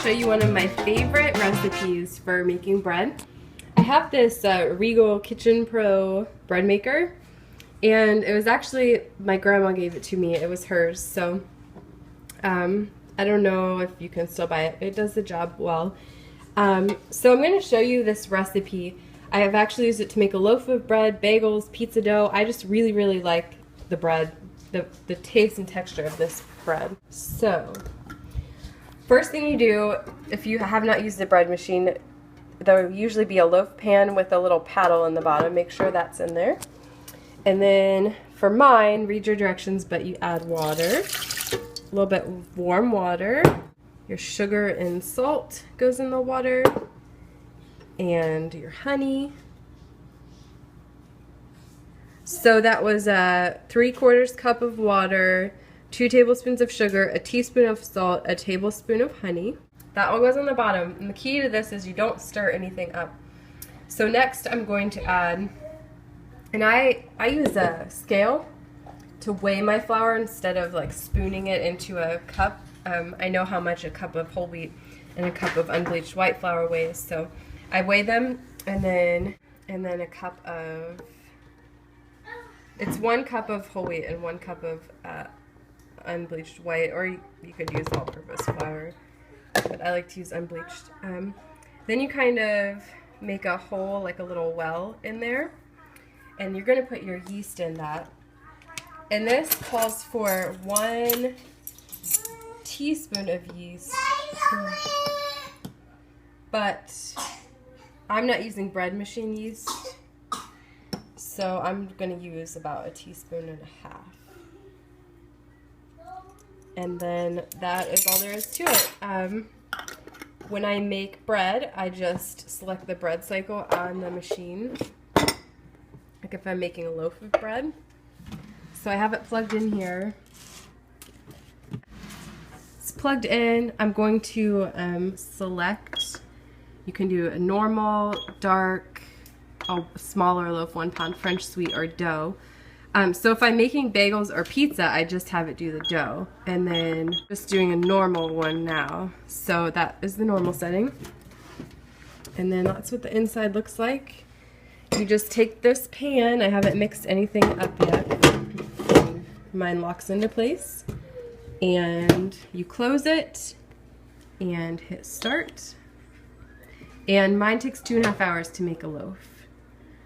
show you one of my favorite recipes for making bread. I have this Regal Kitchen Pro bread maker, and it was actually, my grandma gave it to me. It was hers, so I don't know if you can still buy it. It does the job well. So I'm going to show you this recipe. I have actually used it to make a loaf of bread, bagels, pizza dough. I just really, really like the bread, the taste and texture of this bread. So first thing you do, if you have not used the bread machine, there will usually be a loaf pan with a little paddle in the bottom. Make sure that's in there. And then for mine, read your directions, but you add water, a little bit of warm water. Your sugar and salt goes in the water, and your honey. So that was a 3/4 cup of water, 2 tablespoons of sugar, a teaspoon of salt, a tablespoon of honey. That all goes on the bottom, and the key to this is you don't stir anything up. So next I'm going to add, and I use a scale to weigh my flour instead of like spooning it into a cup. I know how much a cup of whole wheat and a cup of unbleached white flour weighs, so I weigh them, and then a cup of, it's 1 cup of whole wheat and 1 cup of unbleached white, or you could use all-purpose flour, but I like to use unbleached. Then you kind of make a hole, like a little well in there, and you're going to put your yeast in that. And this calls for 1 teaspoon of yeast, but I'm not using bread machine yeast, so I'm going to use about 1.5 teaspoons. And then that is all there is to it. When I make bread, I just select the bread cycle on the machine, like if I'm making a loaf of bread. So I have it plugged in here. It's plugged in. I'm going to select, you can do a normal, dark, a smaller loaf, 1 pound French sweet, or dough. So if I'm making bagels or pizza, I just have it do the dough, and then just doing a normal one now. So that is the normal setting. And then that's what the inside looks like. You just take this pan, I haven't mixed anything up yet. Mine locks into place. And you close it and hit start. And mine takes 2.5 hours to make a loaf.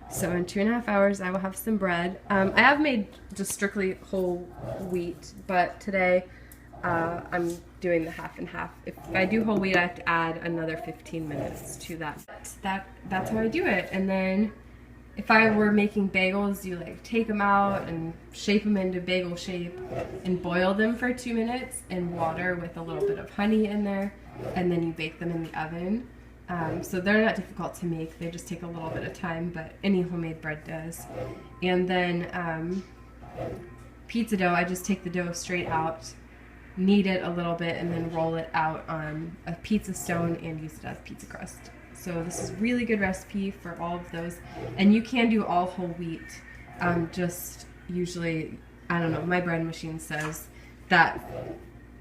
So in 2.5 hours, I will have some bread. I have made just strictly whole wheat, but today I'm doing the half and half. If I do whole wheat, I have to add another 15 minutes to that. That's how I do it. And then if I were making bagels, you like take them out and shape them into bagel shape and boil them for 2 minutes in water with a little bit of honey in there, and then you bake them in the oven. So they're not difficult to make, they just take a little bit of time, but any homemade bread does. And then pizza dough, I just take the dough straight out, knead it a little bit, and then roll it out on a pizza stone and use it as pizza crust. So this is a really good recipe for all of those. And you can do all whole wheat, just usually, I don't know, my bread machine says that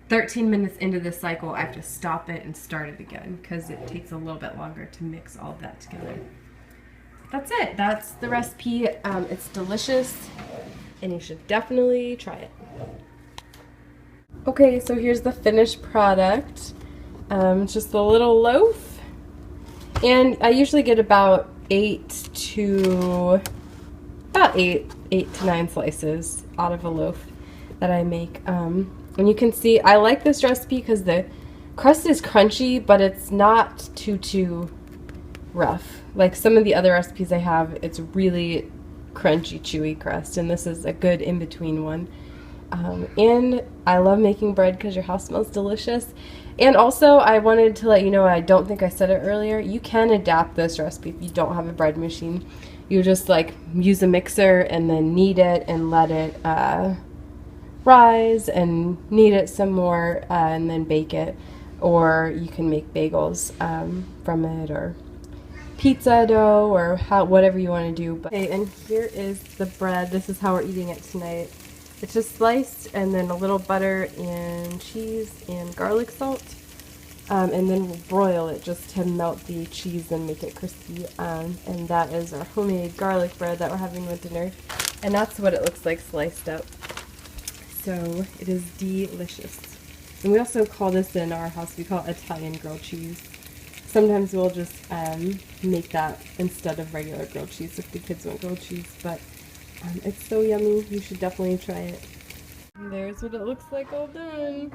13 minutes into this cycle, I have to stop it and start it again because it takes a little bit longer to mix all of that together. That's it. That's the recipe. It's delicious, and you should definitely try it. Okay, so here's the finished product. It's just a little loaf, and I usually get about 8 to 9 slices out of a loaf that I make. And you can see I like this recipe because the crust is crunchy, but it's not too rough. Like some of the other recipes I have, it's really crunchy, chewy crust, and this is a good in-between one. And I love making bread because your house smells delicious. And also, I wanted to let you know, I don't think I said it earlier, you can adapt this recipe if you don't have a bread machine. You just like use a mixer and then knead it and let it rise and knead it some more and then bake it. Or you can make bagels from it, or pizza dough, or whatever you want to do. But okay, and here is the bread. This is how we're eating it tonight. It's just sliced and then a little butter and cheese and garlic salt. and then we'll broil it just to melt the cheese and make it crispy. And that is our homemade garlic bread that we're having with dinner. And that's what it looks like sliced up. So it is delicious. And we also call this in our house, we call it Italian grilled cheese. Sometimes we'll just make that instead of regular grilled cheese if the kids want grilled cheese. But it's so yummy. You should definitely try it. And there's what it looks like all done.